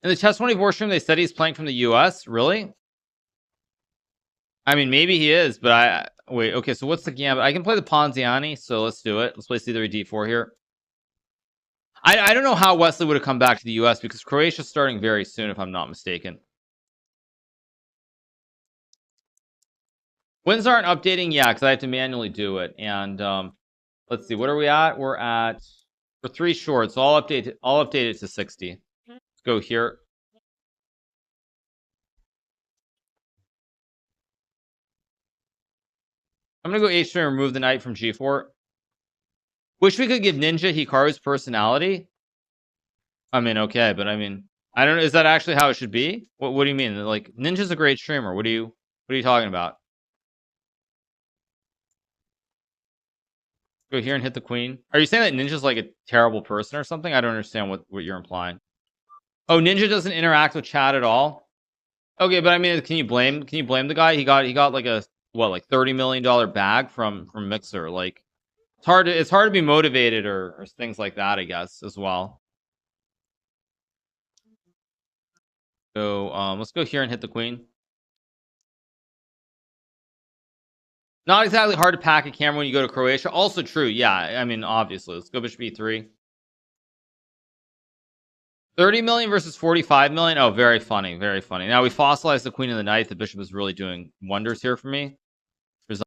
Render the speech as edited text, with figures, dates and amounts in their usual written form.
In the Chess 24 stream, they said he's playing from the US. Really? I mean, maybe he is, but wait. Okay, so what's the gambit? I can play the Ponziani, so let's do it. Let's play C3 D4 here. I don't know how Wesley would have come back to the US because Croatia's starting very soon, if I'm not mistaken. Wins aren't updating, yeah, because I have to manually do it. And let's see, what are we at? We're 3 short, so I'll update it to 60. Let's go here. I'm gonna go H3 and remove the knight from G4. Wish we could give Ninja Hikaru's personality. I mean, okay, but I mean, I don't know. Is that actually how it should be? What do you mean? Like, Ninja's a great streamer. What are you talking about? Go here and hit the queen. Are you saying that Ninja's like a terrible person or something? I don't understand what you're implying. Oh, Ninja doesn't interact with chat at all. Okay, but I mean, can you blame the guy? He got like a like $30 million bag from Mixer. Like, it's hard to be motivated or things like that, I guess, as well. So let's go here and hit the queen. Not exactly hard to pack a camera when you go to Croatia. Also true, yeah. I mean, obviously. Let's go bishop e3. 30 million versus 45 million. Oh, very funny, very funny. Now we fossilized the queen and the knight. The bishop is really doing wonders here for me.